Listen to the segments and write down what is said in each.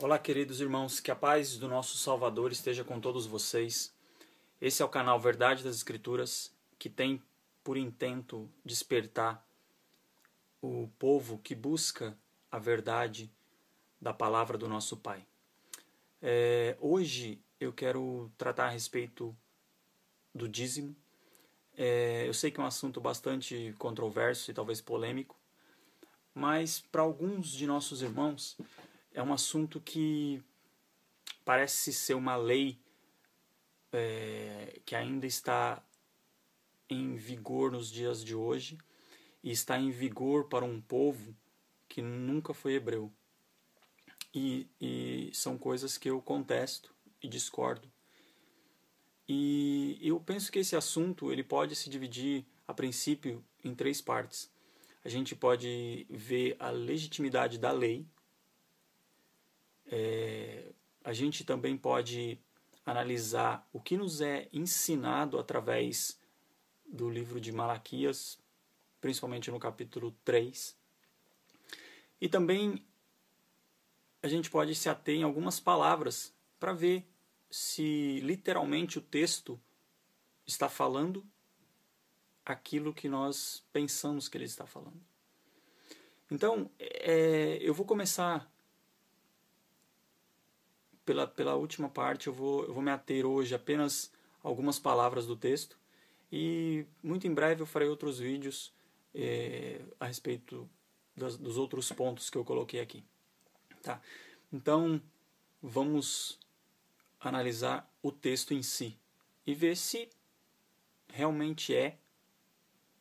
Olá, queridos irmãos, que a paz do nosso Salvador esteja com todos vocês. Esse é o canal Verdade das Escrituras, que tem por intento despertar o povo que busca a verdade da palavra do nosso Pai. Hoje eu quero tratar a respeito do dízimo. Eu sei que é um assunto bastante controverso e talvez polêmico, mas para alguns de nossos irmãos é um assunto que parece ser uma lei que ainda está em vigor nos dias de hoje e está em vigor para um povo que nunca foi hebreu. E são coisas que eu contesto e discordo. E eu penso que esse assunto ele pode se dividir, a princípio, em três partes. A gente pode ver a legitimidade da lei. A gente também pode analisar o que nos é ensinado através do livro de Malaquias, principalmente no capítulo 3. E também a gente pode se ater em algumas palavras para ver se literalmente o texto está falando aquilo que nós pensamos que ele está falando. Então, eu vou começar pela última parte. Eu vou me ater hoje apenas a algumas palavras do texto e muito em breve eu farei outros vídeos a respeito dos outros pontos que eu coloquei aqui. Tá? Então, vamos analisar o texto em si e ver se realmente é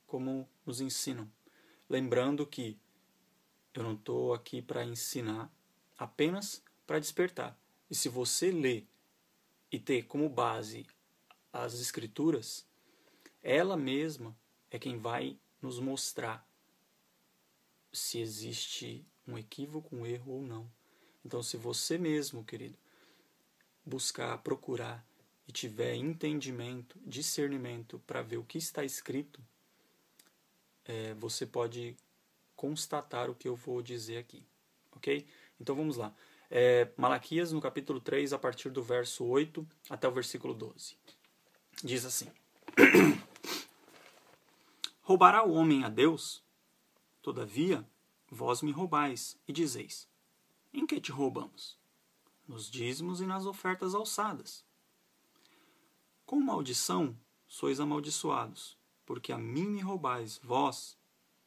como nos ensinam. Lembrando que eu não estou aqui para ensinar, apenas para despertar. E se você ler e ter como base as Escrituras, ela mesma é quem vai nos mostrar se existe um equívoco, um erro ou não. Então, se você mesmo, querido, buscar, procurar e tiver entendimento, discernimento para ver o que está escrito, você pode constatar o que eu vou dizer aqui. Ok? Então vamos lá. Malaquias, no capítulo 3, a partir do verso 8 até o versículo 12. Diz assim: Roubará o homem a Deus? Todavia, vós me roubais, e dizeis: em que te roubamos? Nos dízimos e nas ofertas alçadas. Com maldição sois amaldiçoados, porque a mim me roubais, vós,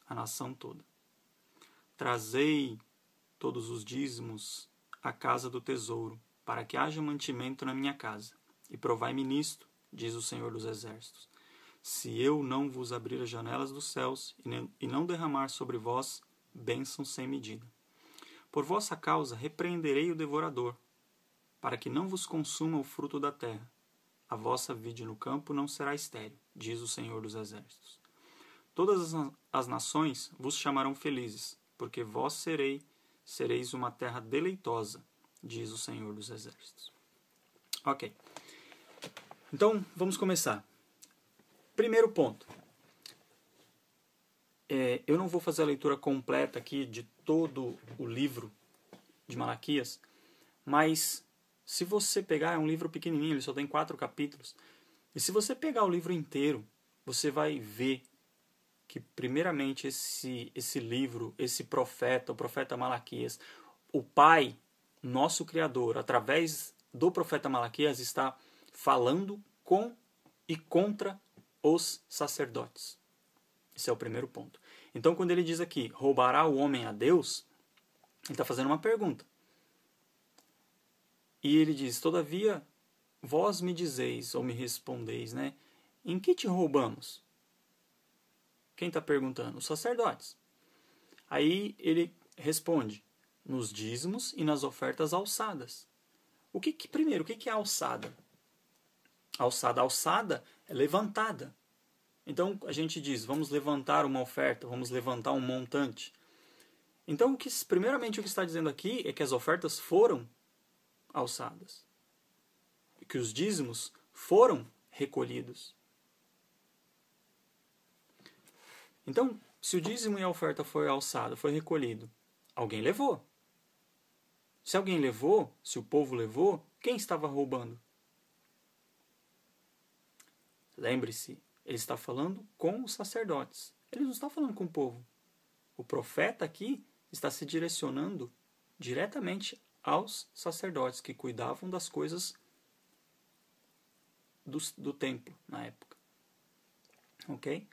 a nação toda. Trazei todos os dízimos à casa do tesouro, para que haja mantimento na minha casa. E provai-me nisto, diz o Senhor dos Exércitos, se eu não vos abrir as janelas dos céus e não derramar sobre vós bênçãos sem medida. Por vossa causa repreenderei o devorador, para que não vos consuma o fruto da terra. A vossa vide no campo não será estéril, diz o Senhor dos Exércitos. Todas as nações vos chamarão felizes, porque vós sereis uma terra deleitosa, diz o Senhor dos Exércitos. Ok. Então, vamos começar. Primeiro ponto. Eu não vou fazer a leitura completa aqui de todo o livro de Malaquias, mas se você pegar, é um livro pequenininho, ele só tem 4 capítulos, e se você pegar o livro inteiro, você vai ver que primeiramente esse livro, esse profeta, o profeta Malaquias, o Pai, nosso Criador, através do profeta Malaquias, está falando com e contra os sacerdotes. Esse é o primeiro ponto. Então, quando ele diz aqui, roubará o homem a Deus, ele está fazendo uma pergunta. E ele diz, todavia, vós me dizeis, ou me respondeis, né? Em que te roubamos? Quem está perguntando? Os sacerdotes. Aí ele responde, nos dízimos e nas ofertas alçadas. Primeiro, o que é alçada? Alçada é levantada. Então a gente diz, vamos levantar uma oferta, vamos levantar um montante. Então, primeiramente o que está dizendo aqui é que as ofertas foram alçadas. Que os dízimos foram recolhidos. Então, se o dízimo e a oferta foi alçado, foi recolhido, alguém levou. Se alguém levou, se o povo levou, quem estava roubando? Lembre-se, ele está falando com os sacerdotes. Ele não está falando com o povo. O profeta aqui está se direcionando diretamente aos sacerdotes que cuidavam das coisas do templo na época. Ok?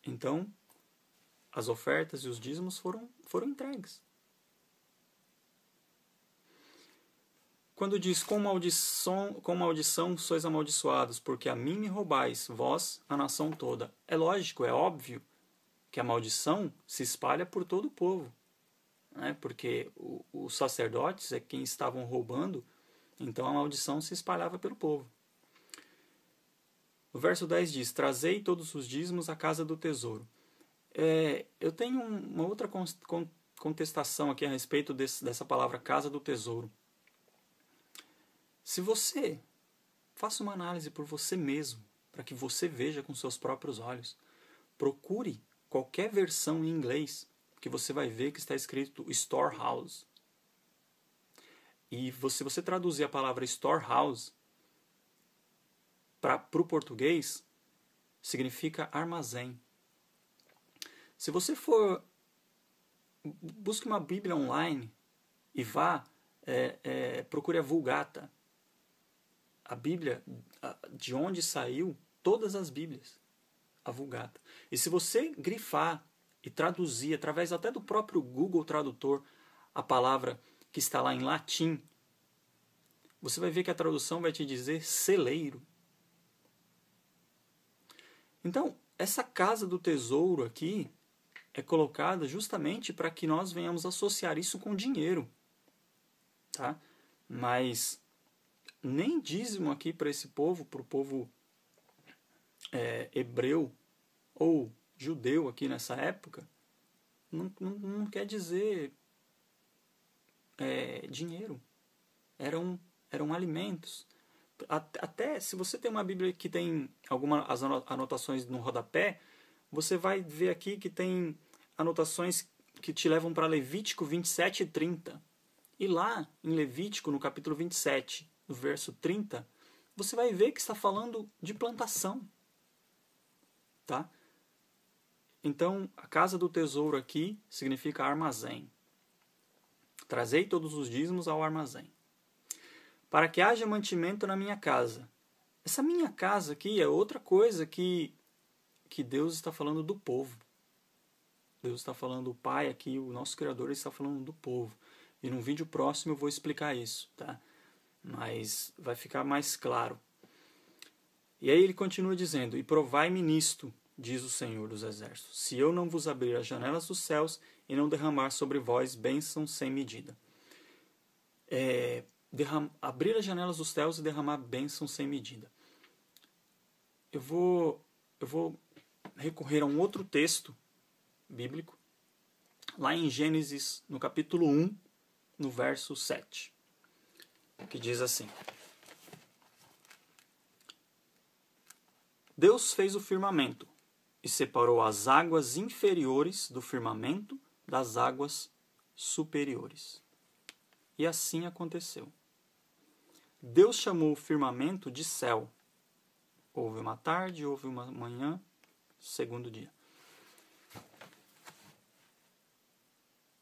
Então, as ofertas e os dízimos foram entregues. Quando diz, com maldição sois amaldiçoados, porque a mim me roubais, vós, a nação toda. É lógico, é óbvio que a maldição se espalha por todo o povo, né? Porque os sacerdotes é quem estavam roubando, então a maldição se espalhava pelo povo. O verso 10 diz, trazei todos os dízimos à casa do tesouro. Eu tenho uma outra contestação aqui a respeito dessa palavra casa do tesouro. Se você faça uma análise por você mesmo, para que você veja com seus próprios olhos, procure qualquer versão em inglês que você vai ver que está escrito storehouse. E se você traduzir a palavra storehouse para o português, significa armazém. Se você busque uma Bíblia online e procure a Vulgata, a Bíblia de onde saiu todas as Bíblias, a Vulgata. E se você grifar e traduzir, através até do próprio Google Tradutor, a palavra que está lá em latim, você vai ver que a tradução vai te dizer celeiro. Então, essa casa do tesouro aqui é colocada justamente para que nós venhamos associar isso com dinheiro. Tá? Mas nem dízimo aqui para esse povo, para o povo hebreu ou judeu aqui nessa época, não quer dizer dinheiro. Eram alimentos. Até se você tem uma Bíblia que tem algumas anotações no rodapé, você vai ver aqui que tem anotações que te levam para Levítico 27 e 30. E lá, em Levítico, no capítulo 27, no verso 30, você vai ver que está falando de plantação. Tá? Então, a casa do tesouro aqui significa armazém. Trazei todos os dízimos ao armazém, para que haja mantimento na minha casa. Essa minha casa aqui é outra coisa que Deus está falando do povo. Deus está falando, o Pai aqui, o nosso Criador, está falando do povo. E num vídeo próximo eu vou explicar isso, tá? Mas vai ficar mais claro. E aí ele continua dizendo, e provai-me nisto, diz o Senhor dos Exércitos, se eu não vos abrir as janelas dos céus e não derramar sobre vós bênçãos sem medida. Abrir as janelas dos céus e derramar bênçãos sem medida. Eu vou recorrer a um outro texto bíblico, lá em Gênesis, no capítulo 1, no verso 7, que diz assim: Deus fez o firmamento e separou as águas inferiores do firmamento das águas superiores. E assim aconteceu. Deus chamou o firmamento de céu. Houve uma tarde, houve uma manhã, segundo dia.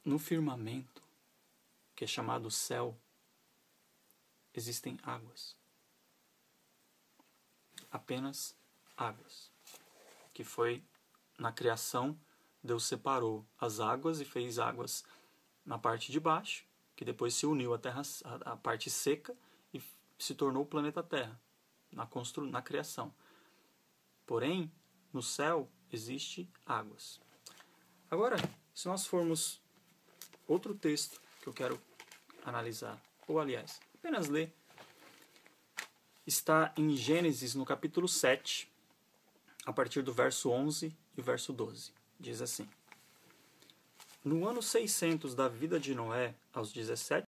No firmamento, que é chamado céu, existem águas. Apenas águas. Que foi na criação, Deus separou as águas e fez águas na parte de baixo, que depois se uniu à parte seca e se tornou o planeta Terra, na criação. Porém, no céu existe águas. Agora, se nós formos outro texto que eu quero analisar, ou aliás, apenas ler, está em Gênesis, no capítulo 7, a partir do verso 11 e o verso 12. Diz assim: No ano 600 da vida de Noé, aos 17